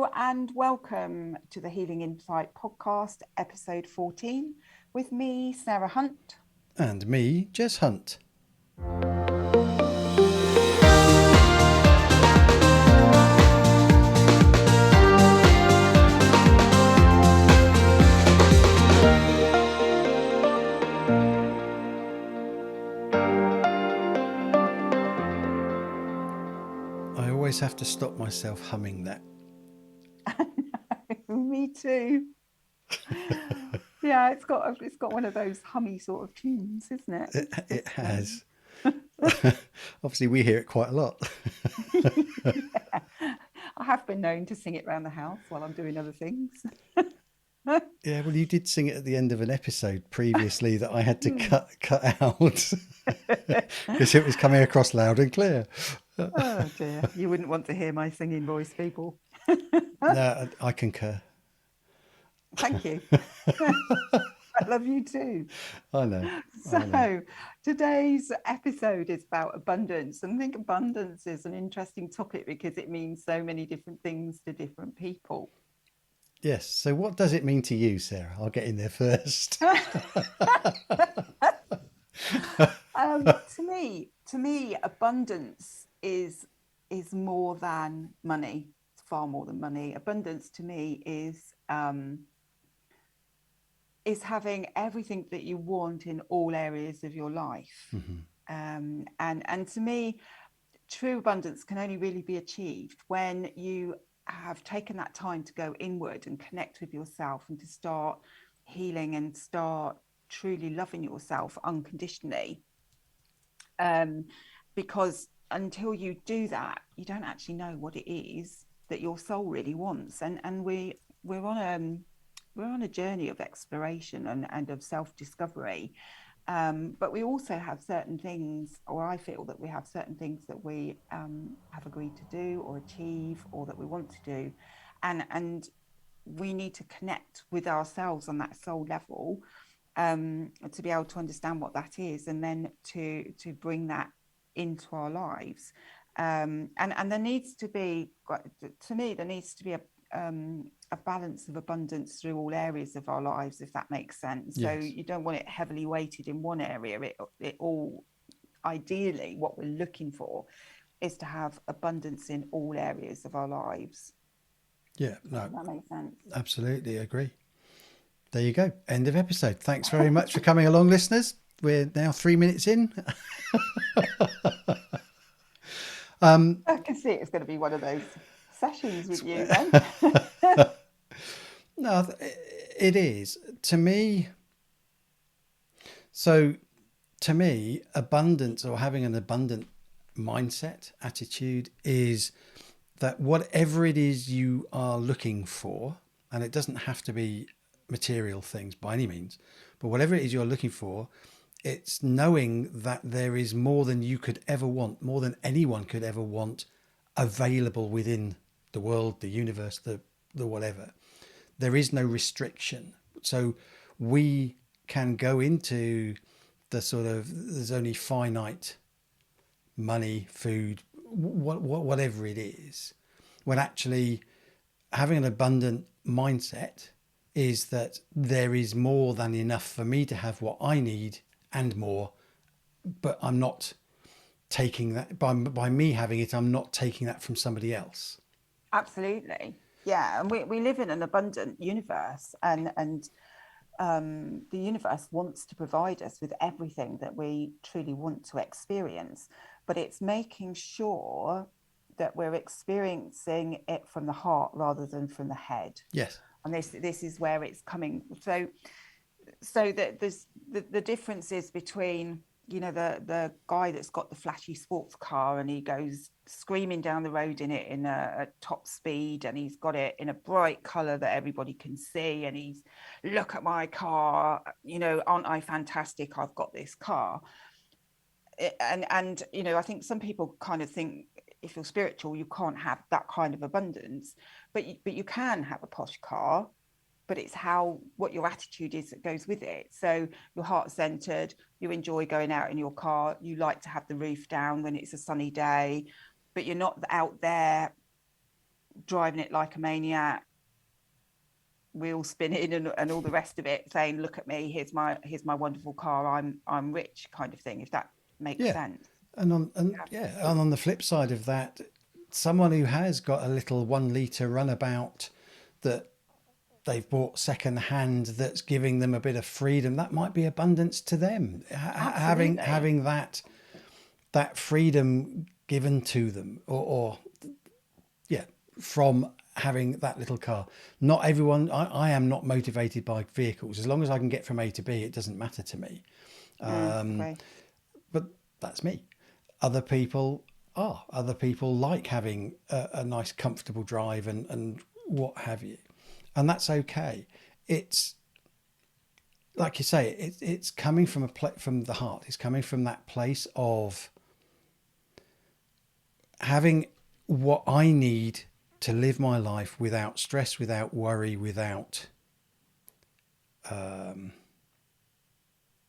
Hello and welcome to the Healing Insight podcast, episode 14, with me, Sarah Hunt. And me, Jess Hunt. I always have to stop myself humming that. Me too. Yeah, it's got one of those hummy sort of tunes, isn't it? It has. Obviously, we hear it quite a lot. Yeah. I have been known to sing it around the house while I'm doing other things. Yeah, well, you did sing it at the end of an episode previously that I had to Hmm. cut out because it was coming across loud and clear. Oh dear, you wouldn't want to hear my singing voice, people. No, I concur. Thank you. I love you too. I know. I know. So, today's episode is about abundance. And I think abundance is an interesting topic because it means so many different things to different people. Yes. So, what does it mean to you, Sarah? I'll get in there first. To me, abundance is more than money. It's far more than money. Abundance to me is having everything that you want in all areas of your life. Mhm. And to me, true abundance can only really be achieved when you have taken that time to go inward and connect with yourself and to start healing and start truly loving yourself unconditionally. Um, because until you do that, you don't actually know what it is that your soul really wants. And we're on we're on a journey of exploration and of self-discovery. But we also have certain things, or I feel that we have certain things that we have agreed to do or achieve or that we want to do. And we need to connect with ourselves on that soul level, to be able to understand what that is and then to bring that into our lives. And there needs to be, to me, there needs to be a balance of abundance through all areas of our lives, if that makes sense. So Yes. you don't want it heavily weighted in one area. It all, ideally, what we're looking for is to have abundance in all areas of our lives. Yeah. Does No. that make sense? Absolutely agree. There you go. End of episode. Thanks very much for coming along, listeners. We're now 3 minutes in. I can see it's going to be one of those sessions with you then. No, it is. To me, so to me, abundance or having an abundant mindset, attitude is that whatever it is you are looking for, and it doesn't have to be material things by any means, but whatever it is you're looking for, it's knowing that there is more than you could ever want, more than anyone could ever want, available within the world, the universe, the whatever. There is no restriction. So we can go into the sort of, there's only finite money, food, whatever it is, when actually having an abundant mindset is that there is more than enough for me to have what I need and more, but I'm not taking that by me having it. I'm not taking that from somebody else. Absolutely. Yeah. And we live in an abundant universe, and the universe wants to provide us with everything that we truly want to experience. But it's making sure that we're experiencing it from the heart rather than from the head. Yes. And this is where it's coming. So that there's the differences between, you know, the guy that's got the flashy sports car and he goes screaming down the road in it in a top speed, and he's got it in a bright color that everybody can see, and he's, look at my car, you know, aren't I fantastic, I've got this car. And you know, I think some people kind of think if you're spiritual you can't have that kind of abundance, but you can have a posh car, but it's how, what your attitude is that goes with it. So you're heart centered, you enjoy going out in your car, you like to have the roof down when it's a sunny day, but you're not out there driving it like a maniac, wheels spinning and all the rest of it, saying, look at me, here's my wonderful car, I'm rich, kind of thing, if that makes Yeah. sense. And on the flip side of that, someone who has got a little 1 litre runabout that they've bought second hand, that's giving them a bit of freedom, that might be abundance to them. Absolutely. Having that freedom given to them, or yeah, from having that little car. Not everyone. I am not motivated by vehicles. As long as I can get from A to B, it doesn't matter to me. Great. But that's me. Other people are. Other people like having a nice, comfortable drive and what have you, and that's okay. It's like you say. It's coming from from the heart. It's coming from that place of having what I need to live my life without stress, without worry, without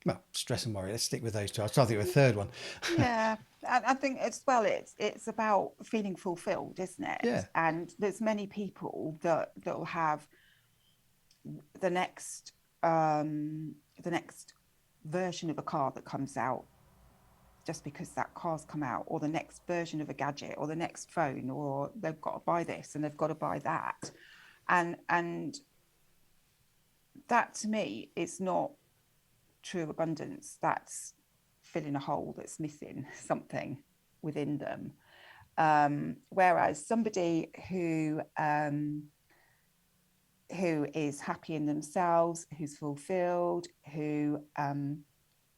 well, stress and worry. Let's stick with those two. I was trying to think of a third one. Yeah, and I think as well, it's about feeling fulfilled, isn't it? Yeah. And there's many people that will have the next the next version of a car that comes out just because that car's come out, or the next version of a gadget, or the next phone, or they've got to buy this and they've got to buy that, and that to me is not true abundance. That's filling a hole that's missing something within them. Whereas somebody who is happy in themselves, who's fulfilled, who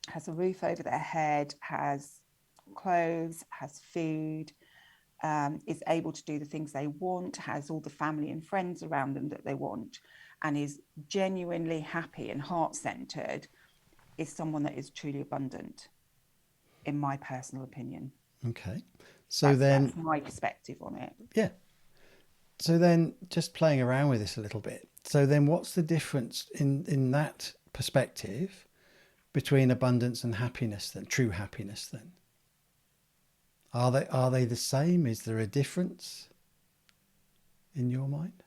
has a roof over their head, has clothes, has food, is able to do the things they want, has all the family and friends around them that they want, and is genuinely happy and heart-centered, is someone that is truly abundant, in my personal opinion. Okay. So then, that's my perspective on it. yeah. So then, just playing around with this a little bit. So then, what's the difference in that perspective between abundance and happiness? Then, true happiness. Then, are they the same? Is there a difference in your mind?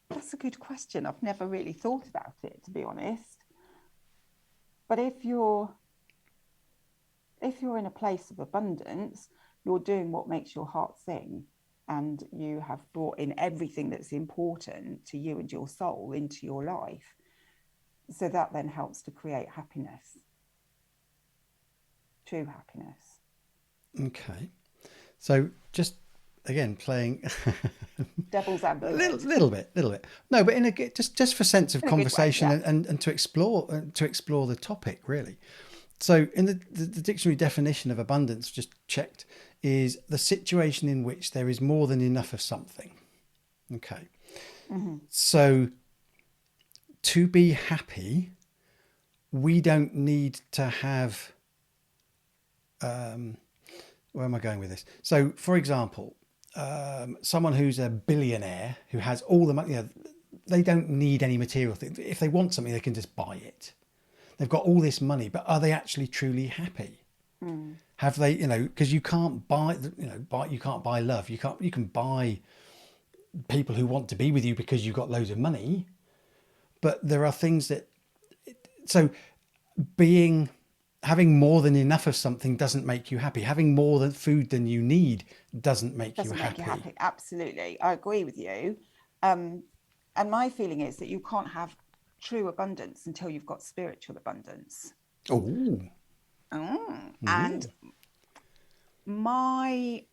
That's a good question. I've never really thought about it, to be honest. But if you're in a place of abundance, you're doing what makes your heart sing, and you have brought in everything that's important to you and your soul into your life. So that then helps to create happiness, true happiness. Okay. So just again playing Devil's a advocate. little bit. No, but just for sense of In a good way, conversation yeah. and to explore the topic really. So in the dictionary definition of abundance, just checked, is the situation in which there is more than enough of something. Okay. Mm-hmm. So to be happy, we don't need to have where am I going with this? So, for example, someone who's a billionaire who has all the money, they don't need any material things. If they want something, they can just buy it. They've got all this money, but are they actually truly happy? Mm. Have they, because you can't buy, you can't buy love. You can buy people who want to be with you because you've got loads of money, but there are things that, so having more than enough of something doesn't make you happy. Having more than food than you need doesn't make you happy. Absolutely, I agree with you. And my feeling is that you can't have true abundance until you've got spiritual abundance. Oh, And my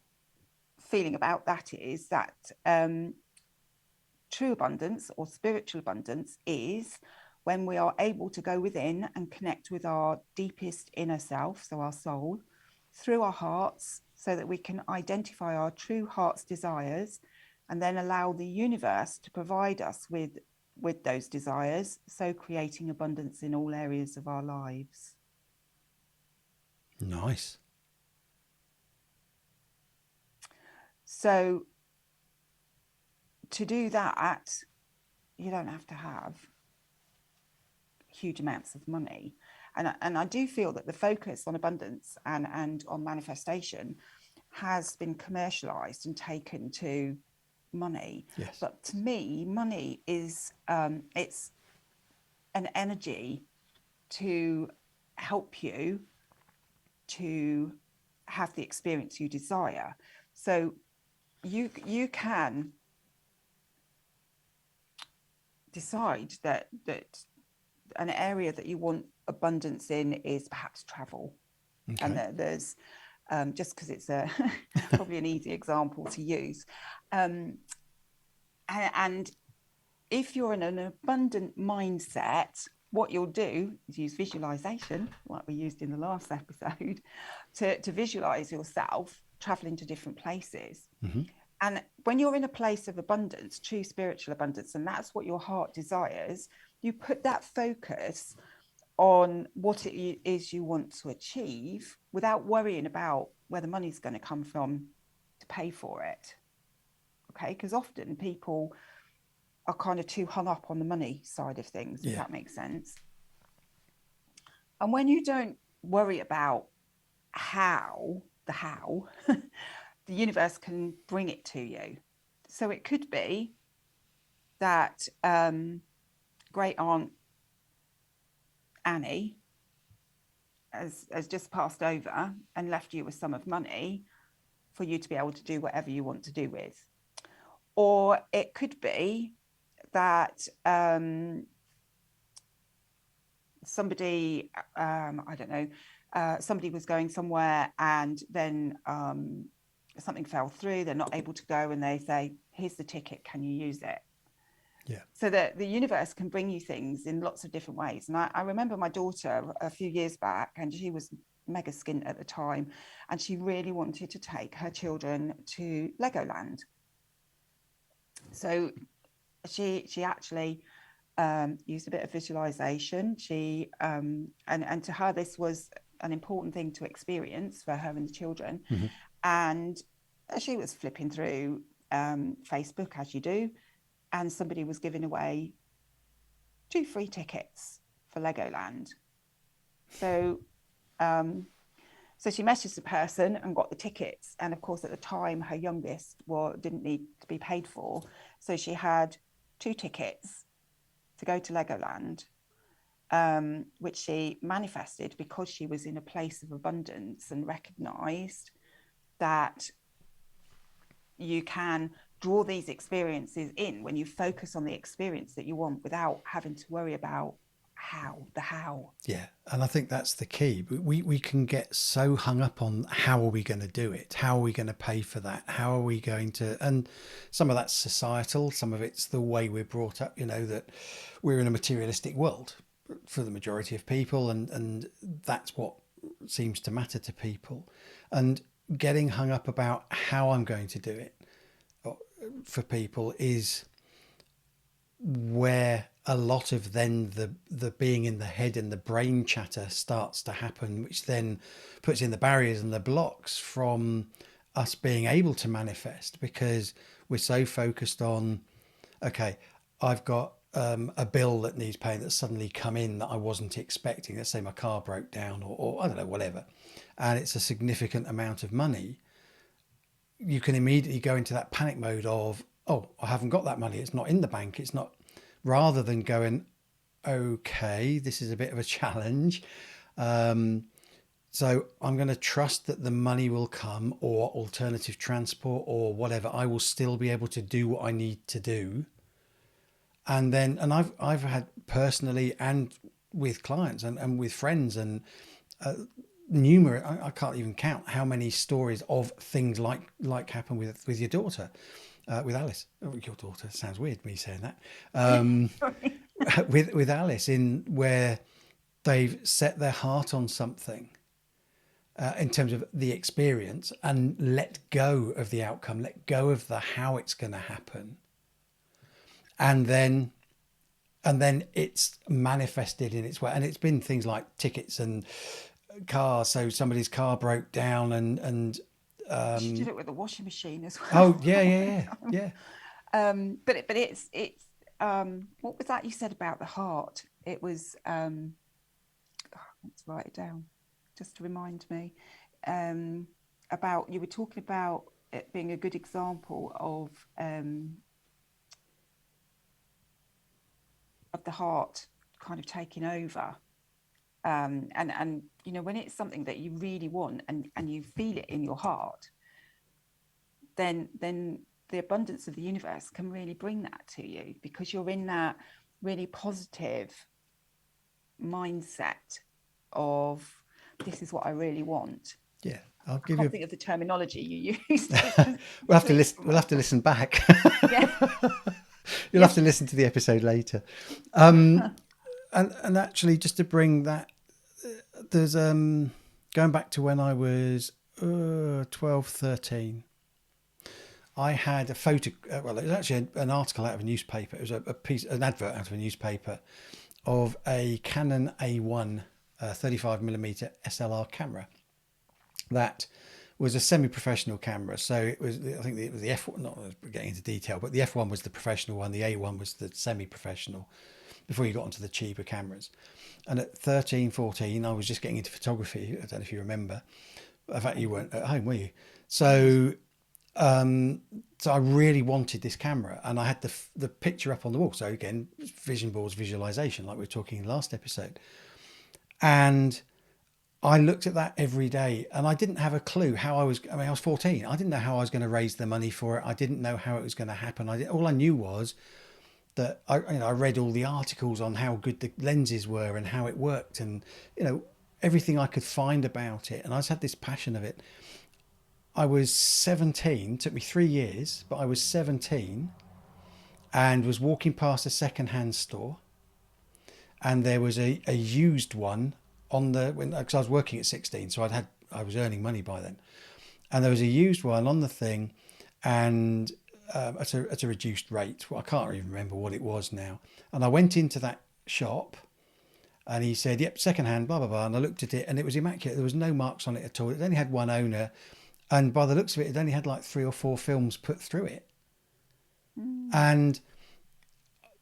feeling about that is that true abundance or spiritual abundance is when we are able to go within and connect with our deepest inner self, so our soul, through our hearts, so that we can identify our true heart's desires and then allow the universe to provide us with those desires, so creating abundance in all areas of our lives. nice. So to do that, you don't have to have huge amounts of money. And I do feel that the focus on abundance and on manifestation has been commercialized and taken to money. Yes. But to me, money is it's an energy to help you to have the experience you desire. So you can decide that an area that you want abundance in is perhaps travel. Okay. And there's just because it's a probably an easy example to use. And if you're in an abundant mindset, what you'll do is use visualization, like we used in the last episode, to visualize yourself traveling to different places. Mm-hmm. And when you're in a place of abundance, true spiritual abundance, and that's what your heart desires, you put that focus on what it is you want to achieve without worrying about where the money's going to come from to pay for it. Okay, because often people are kind of too hung up on the money side of things, if that makes sense. And when you don't worry about how, the universe can bring it to you. So it could be that great aunt Annie has just passed over and left you with some of money for you to be able to do whatever you want to do with. Or it could be that somebody, I don't know, somebody was going somewhere and then something fell through, they're not able to go, and they say, here's the ticket, can you use it? Yeah. So that the universe can bring you things in lots of different ways. And I remember my daughter a few years back, and she was mega skint at the time, and she really wanted to take her children to Legoland. So she actually used a bit of visualization. She and to her this was an important thing to experience for her and the children. Mm-hmm. And she was flipping through Facebook, as you do, and somebody was giving away 2 free tickets for Legoland. So so she messaged the person and got the tickets. And of course, at the time, her youngest didn't need to be paid for. So she had 2 tickets to go to Legoland, which she manifested because she was in a place of abundance and recognized that you can draw these experiences in when you focus on the experience that you want without having to worry about how. Yeah, and I think that's the key. We can get so hung up on how are we going to do it? How are we going to pay for that? How are we going to? And some of that's societal, some of it's the way we're brought up, that we're in a materialistic world for the majority of people, and that's what seems to matter to people. And getting hung up about how I'm going to do it for people is where a lot of then the being in the head and the brain chatter starts to happen, which then puts in the barriers and the blocks from us being able to manifest, because we're so focused on, okay, I've got a bill that needs paying that's suddenly come in that I wasn't expecting. Let's say my car broke down, or I don't know, whatever, and it's a significant amount of money. You can immediately go into that panic mode of, oh, I haven't got that money, it's not in the bank, it's not, rather than going, okay, this is a bit of a challenge, so I'm going to trust that the money will come, or alternative transport or whatever, I will still be able to do what I need to do. And I've had personally, and with clients and with friends, and numerous, I can't even count how many stories of things like happen with your daughter, with Alice. Oh, your daughter sounds weird me saying that. With Alice, in where they've set their heart on something in terms of the experience, and let go of the outcome, let go of the how it's going to happen, and then it's manifested in its way. And it's been things like tickets and cars. So somebody's car broke down, and She did it with the washing machine as well. oh yeah. But it's what was that you said about the heart? It was let's write it down just to remind me, about, you were talking about it being a good example of the heart kind of taking over. And you know, when it's something that you really want and you feel it in your heart, then the abundance of the universe can really bring that to you, because you're in that really positive mindset of, this is what I really want. Yeah, I'll I give can't you. think of the terminology you used. It's just We'll have to slipped listen. from We'll my have to tongue. listen back. Yeah. You'll have Yeah. to listen to the episode later. And actually, just to bring that, there's going back to when I was 12, 13. I had a photo. Well, it was actually an article out of a newspaper. It was an advert out of a newspaper of a Canon A1 35mm SLR camera that was a semi-professional camera. So it was, I think it was the F1, not getting into detail, but the F1 was the professional one, the A1 was the semi-professional before you got onto the cheaper cameras. And at 13, 14, I was just getting into photography. I don't know if you remember. In fact, you weren't at home, were you? So so I really wanted this camera, and I had the picture up on the wall. So again, vision boards, visualization, like we were talking in the last episode. And I looked at that every day, and I didn't have a clue how I was. I mean, I was 14. I didn't know how I was going to raise the money for it. I didn't know how it was going to happen. All I knew was that I read all the articles on how good the lenses were and how it worked, and everything I could find about it. And I just had this passion of it. I was 17. It took me 3 years, but I was 17 and was walking past a second-hand store, and there was a used one on the, because I was working at 16, so I was earning money by then, and there was a used one on the thing, and at a reduced rate. Well, I can't even remember what it was now. And I went into that shop, and he said, "Yep, second hand, blah blah blah." And I looked at it, and it was immaculate. There was no marks on it at all. It only had one owner, and by the looks of it, it only had like 3 or 4 films put through it. Mm. And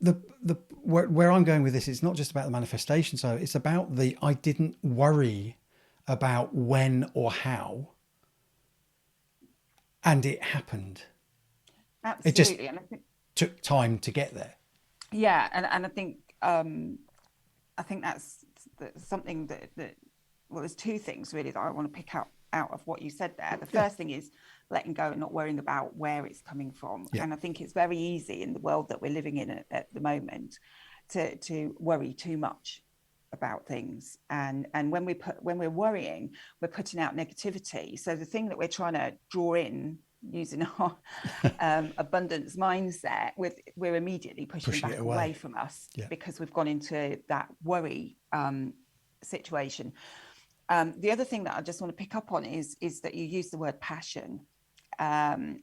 the where I'm going with this is not just about the manifestation. So it's about I didn't worry about when or how, and it happened. It just Absolutely. And I think, took time to get there. yeah, and I think that's something that well, there's two things really that I want to pick out of what you said there. The Yeah, first thing is letting go and not worrying about where it's coming from. yeah, And I think it's very easy in the world that we're living in at the moment to worry too much about things. And when we're worrying, we're putting out negativity. So the thing that we're trying to draw in using our abundance mindset, we're immediately pushing pushing it back away away. from us, Yeah. because we've gone into that worry situation. The other thing that I just want to pick up on is that you use the word passion, and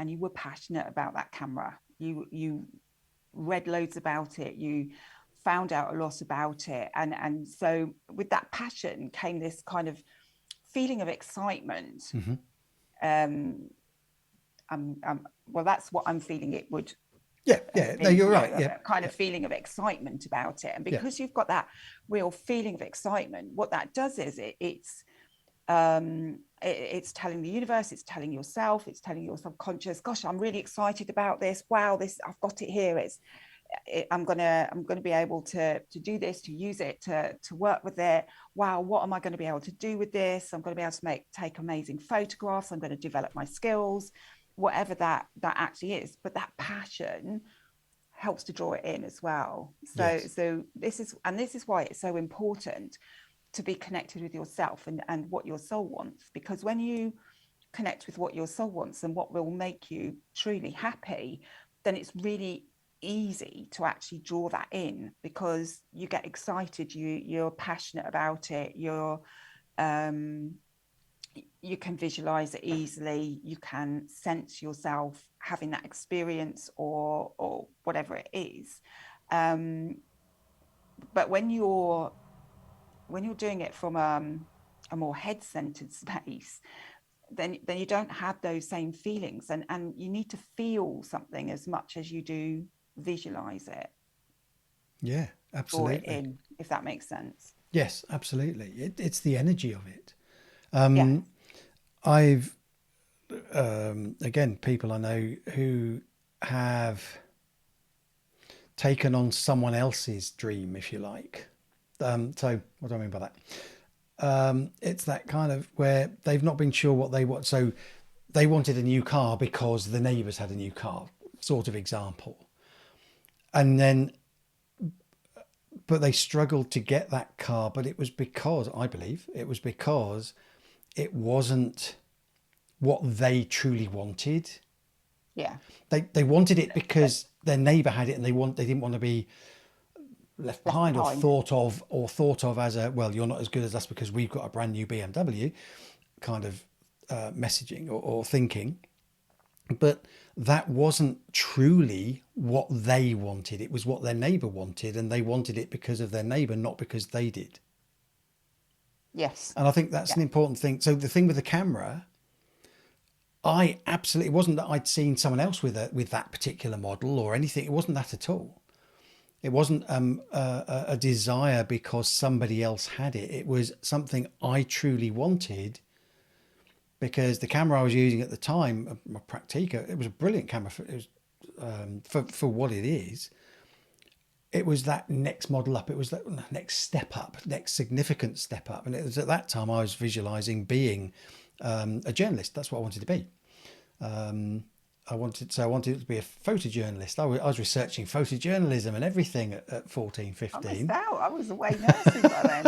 you were passionate about that camera. You read loads about it. You found out a lot about it, and so with that passion came this kind of feeling of excitement. Mm-hmm. Um, well, that's what I'm feeling it would Yeah, have yeah. No, been, you're you know, right. Yeah, a kind yeah, of feeling of excitement about it. And yeah. because you've got that real feeling of excitement, what that does is it's telling the universe, it's telling yourself, it's telling your subconscious, gosh, I'm really excited about this. Wow, this, I've got it here. I'm gonna be able to do this, to use it, to work with it. Wow, what am I going to be able to do with this? I'm going to be able to take amazing photographs. I'm going to develop my skills, whatever that actually is. But that passion helps to draw it in as well. Yes. So this is why it's so important to be connected with yourself and what your soul wants, because when you connect with what your soul wants and what will make you truly happy, then it's really easy to actually draw that in, because you get excited, you're passionate about it, um you can visualize it easily, you can sense yourself having that experience, or whatever it is. But when you're doing it from a more head-centered space, then you don't have those same feelings, and you need to feel something as much as you do visualize it, Yeah, draw it absolutely. in, if that makes sense. Yes, absolutely. It's the energy of it. Yeah. I've again, people I know who have taken on someone else's dream, if you like. So what do I mean by that? It's that kind of where they've not been sure what they want. So they wanted a new car because the neighbours had a new car, sort of example. And then, but they struggled to get that car. But it was because, I believe, it was because it wasn't what they truly wanted. Yeah. They wanted it because their neighbour had it, and they didn't want to be left Left behind behind. or thought of as a, well, you're not as good as us because we've got a brand new BMW kind of messaging or thinking. But that wasn't truly what they wanted. It was what their neighbour wanted, and they wanted it because of their neighbour, not because they did. Yes. And I think that's Yeah. an important thing. So the thing with the camera, I absolutely, it wasn't that I'd seen someone else with that particular model or anything. It wasn't that at all. It wasn't a desire because somebody else had it. It was something I truly wanted, because the camera I was using at the time, my Praktica, it was a brilliant camera. For what it is. It was that next model up. It was that next step up, next significant step up. And it was at that time I was visualizing being a journalist. That's what I wanted to be. I wanted it to be a photojournalist. I was researching photojournalism and everything at 14, I missed 15. out. I was away nursing by then.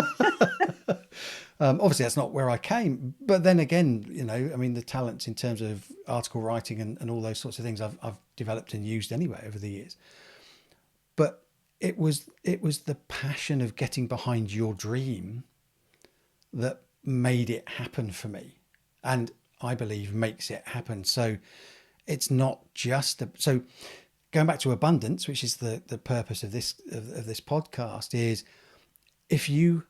Obviously, that's not where I came. But then again, I mean, the talents in terms of article writing and all those sorts of things I've developed and used anyway over the years. But it was the passion of getting behind your dream that made it happen for me, and I believe makes it happen. So it's not just so going back to abundance, which is the purpose of this podcast, is if you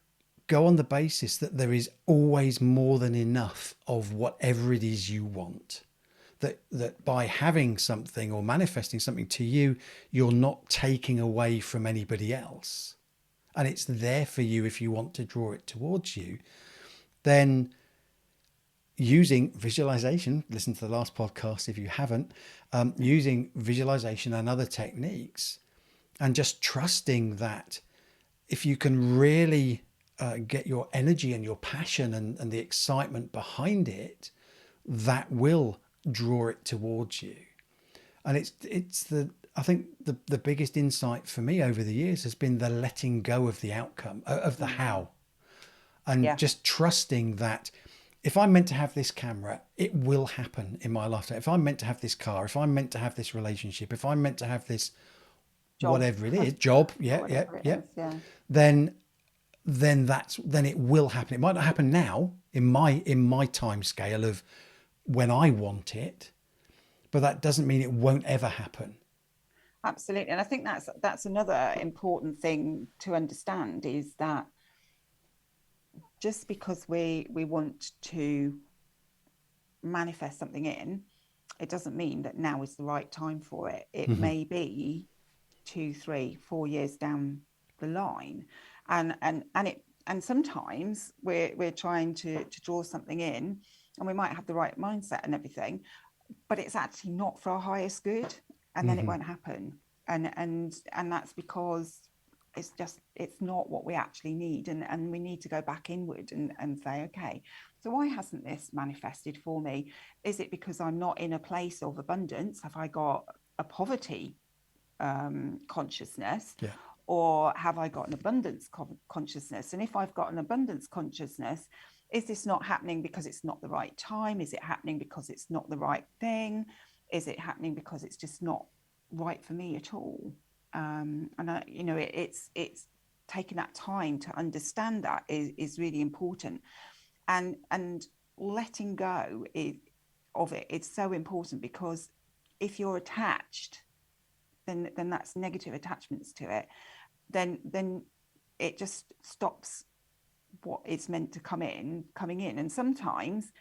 go on the basis that there is always more than enough of whatever it is you want, that by having something or manifesting something to you, you're not taking away from anybody else, and it's there for you if you want to draw it towards you, then using visualization, listen to the last podcast if you haven't, using visualization and other techniques, and just trusting that if you can really get your energy and your passion and the excitement behind it, that will draw it towards you. And it's the I think the biggest insight for me over the years has been the letting go of the outcome of the how, and Yeah. just trusting that if I'm meant to have this camera, it will happen in my lifetime. If I'm meant to have this car, if I'm meant to have this relationship, if I'm meant to have this Job whatever it is, job, or yeah, yeah, whatever it yeah, is. Yeah. then then it will happen. It might not happen now in my time scale of when I want it, but that doesn't mean it won't ever happen. Absolutely. And I think that's another important thing to understand, is that just because we want to manifest something in, it doesn't mean that now is the right time for it. It Mm-hmm. may be 2, 3, 4 years down the line, and sometimes we're trying to draw something in, and we might have the right mindset and everything, but it's actually not for our highest good, and then it Mm-hmm. won't happen. And that's because it's not what we actually need, and we need to go back inward and say, okay, so why hasn't this manifested for me? Is it because I'm not in a place of abundance? Have I got a poverty consciousness, Yeah. or have I got an abundance consciousness? And if I've got an abundance consciousness, is this not happening because it's not the right time? Is it happening because it's not the right thing? Is it happening because it's just not right for me at all? It's taking that time to understand that is really important, and letting go of it. It's so important, because if you're attached, then that's negative attachments to it. Then it just stops what it's meant to coming in. And sometimes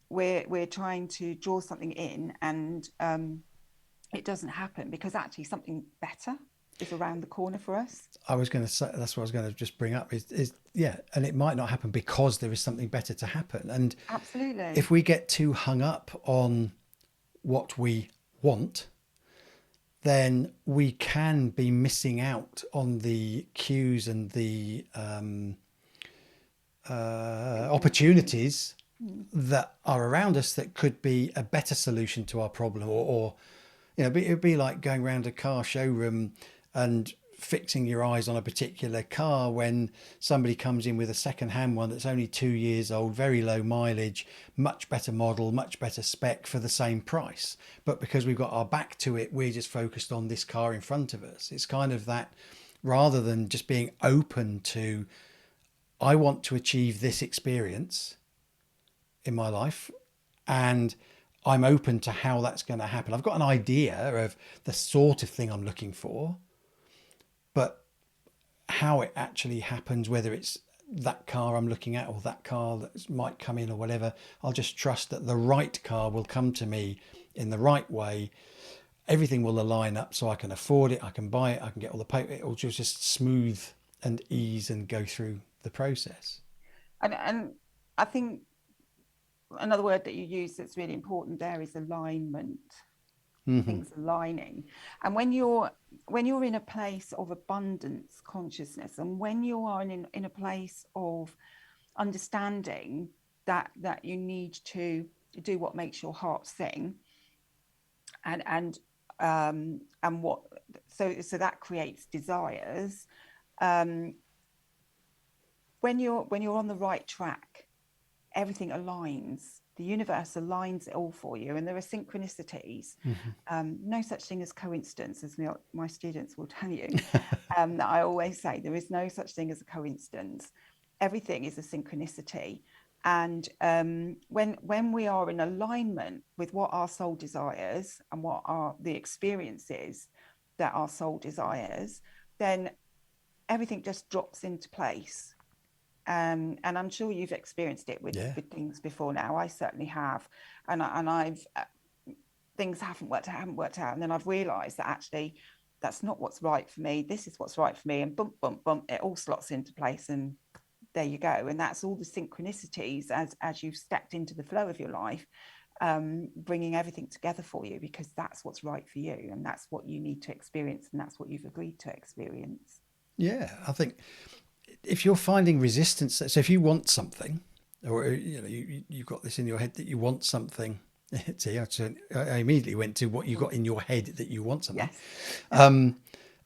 we're trying to draw something in, and it doesn't happen because actually something better is around the corner for us. I was going to say, that's what I was going to just bring up is yeah, and it might not happen because there is something better to happen. And Absolutely. if we get too hung up on what we want, then we can be missing out on the cues and the opportunities Mm. that are around us that could be a better solution to our problem, or you know, it'd be like going around a car showroom and fixing your eyes on a particular car when somebody comes in with a second-hand one that's only 2 years old, very low mileage, much better model, much better spec for the same price. But because we've got our back to it, we're just focused on this car in front of us. It's kind of that, rather than just being open to, I want to achieve this experience in my life, and I'm open to how that's going to happen. I've got an idea of the sort of thing I'm looking for, but how it actually happens, whether it's that car I'm looking at or that car that might come in or whatever, I'll just trust that the right car will come to me in the right way. Everything will align up so I can afford it, I can buy it, I can get all the paper. It will just smooth and ease and go through the process. And I think another word that you use that's really important there is alignment. Mm-hmm. Things aligning. And when you're in a place of abundance consciousness, and when you are in a place of understanding that you need to do what makes your heart sing, and what, so that creates desires. um when you're on the right track, everything aligns. The universe aligns it all for you, and there are synchronicities. Mm-hmm. No such thing as coincidence, as my students will tell you. That I always say, there is no such thing as a coincidence. Everything is a synchronicity. And when we are in alignment with what our soul desires and what are the experiences that our soul desires, then everything just drops into place. And I'm sure you've experienced it Yeah. with things before now. I certainly have. And I've things haven't worked out. And then I've realized that actually that's not what's right for me. This is what's right for me. And bump, bump, bump, it all slots into place. And there you go. And that's all the synchronicities as you've stepped into the flow of your life, bringing everything together for you, because that's what's right for you. And that's what you need to experience. And that's what you've agreed to experience. Yeah, I think if you're finding resistance, so if you want something, or you know, you've got this in your head that you want something. See, I immediately went to what you got in your head that you want something, Yes.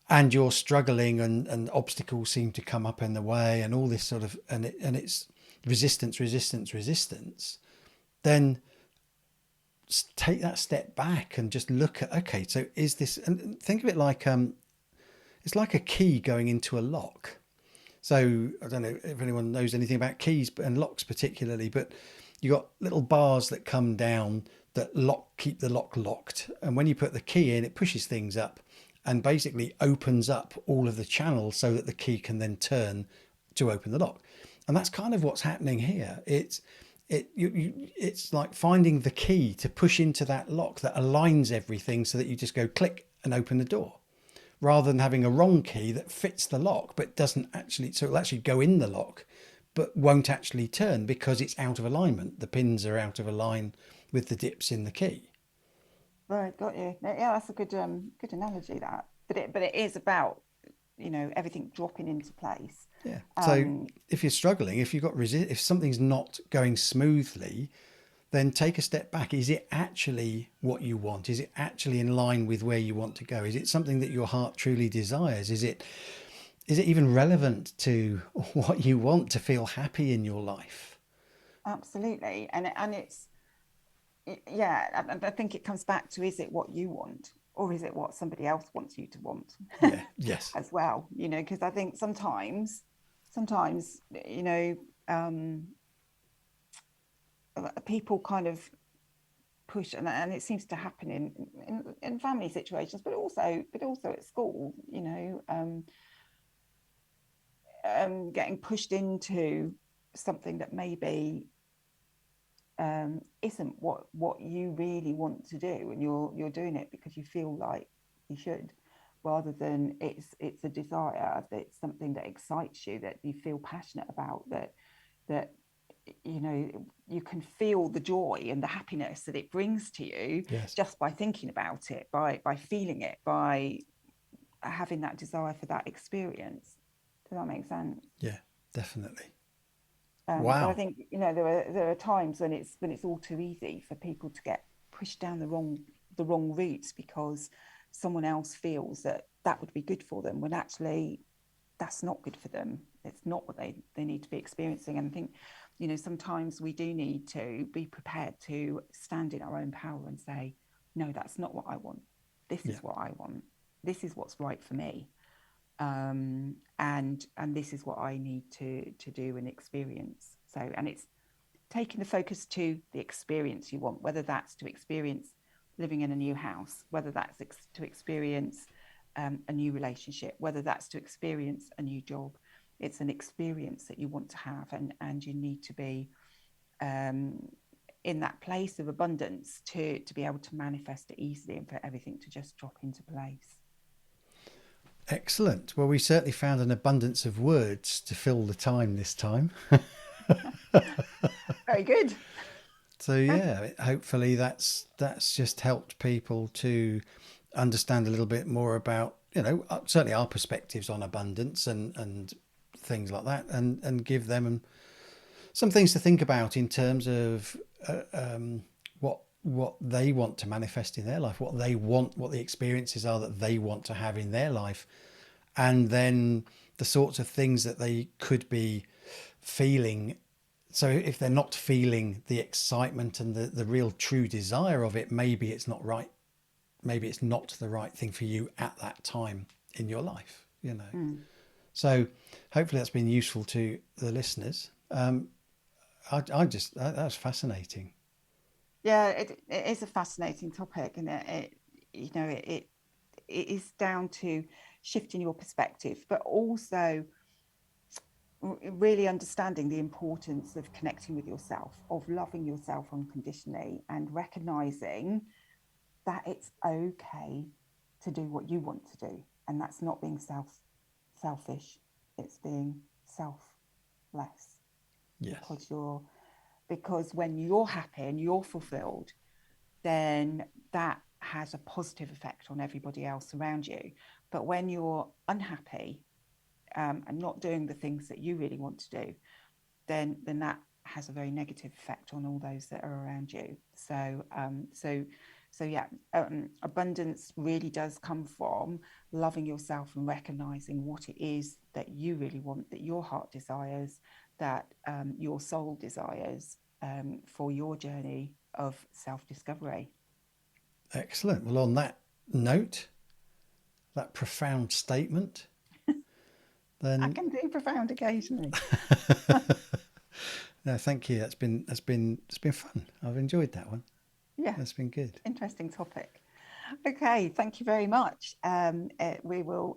and you're struggling, and obstacles seem to come up in the way, and all this sort of, and it's resistance, resistance, resistance. Then take that step back and just look at, okay, so is this, and think of it like it's like a key going into a lock. So I don't know if anyone knows anything about keys and locks particularly, but you got little bars that come down that keep the lock locked. And when you put the key in, it pushes things up and basically opens up all of the channels so that the key can then turn to open the lock. And that's kind of what's happening here. It's like finding the key to push into that lock that aligns everything so that you just go click and open the door, rather than having a wrong key that fits the lock but doesn't actually, so it'll actually go in the lock but won't actually turn because it's out of alignment. The pins are out of align with the dips in the key. Right, got you. Yeah, that's a good analogy, that. But it is about, everything dropping into place. Yeah. So Um, if you're struggling, if something's not going smoothly, then take a step back. Is it actually what you want? Is it actually in line with where you want to go? Is it something that your heart truly desires? Is it even relevant to what you want to feel happy in your life? Absolutely, and it's, yeah. I think it comes back to, is it what you want, or is it what somebody else wants you to want, Yeah. Yes. as well? Because I think sometimes, um, people kind of push, and it seems to happen in family situations, but also at school. Getting pushed into something that maybe isn't what you really want to do, and you're doing it because you feel like you should. rather than it's a desire, that it's something that excites you, that you feel passionate about, that you know, you can feel the joy and the happiness that it brings to you Yes. just by thinking about it, by feeling it, by having that desire for that experience. Does that make sense? Yeah, definitely. But I Wow. think, you know, there are times when it's all too easy for people to get pushed down the wrong routes because someone else feels that that would be good for them, when actually that's not good for them. It's not what they need to be experiencing. And I think, you know, sometimes we do need to be prepared to stand in our own power and say, no, that's not what I want. This Yeah. is what I want. This is what's right for me. And this is what I need to do and experience. So, and it's taking the focus to the experience you want, whether that's to experience living in a new house, whether that's to experience a new relationship, whether that's to experience a new job. It's an experience that you want to have, and you need to be in that place of abundance to be able to manifest it easily and for everything to just drop into place. Excellent. Well, we certainly found an abundance of words to fill the time this time. Very good. So yeah, hopefully that's just helped people to understand a little bit more about, you know, certainly our perspectives on abundance and things like that, and give them some things to think about in terms of what they want to manifest in their life, what they want, what the experiences are that they want to have in their life, and then the sorts of things that they could be feeling. So if they're not feeling the excitement and the real true desire of it, maybe it's not right. Maybe it's not the right thing for you at that time in your life, you know. Mm. So hopefully that's been useful to the listeners. I just, that's fascinating. Yeah, it is a fascinating topic, and you know, it is down to shifting your perspective, but also really understanding the importance of connecting with yourself, of loving yourself unconditionally, and recognizing that it's okay to do what you want to do, and that's not being selfish. It's being selfless, Yes. because when you're happy and you're fulfilled, then that has a positive effect on everybody else around you. But when you're unhappy, and not doing the things that you really want to do, then that has a very negative effect on all those that are around you. So yeah, abundance really does come from loving yourself and recognizing what it is that you really want, that your heart desires, that your soul desires, for your journey of self-discovery. Excellent. Well, on that note, that profound statement, I then can do profound occasionally. no, thank you. It's been fun. I've enjoyed that one. Yeah, That's been good. interesting topic. Okay, thank you very much. We will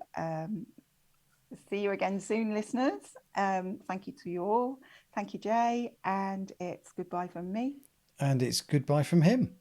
see you again soon, listeners. Thank you to you all. Thank you, Jay. And it's goodbye from me. And it's goodbye from him.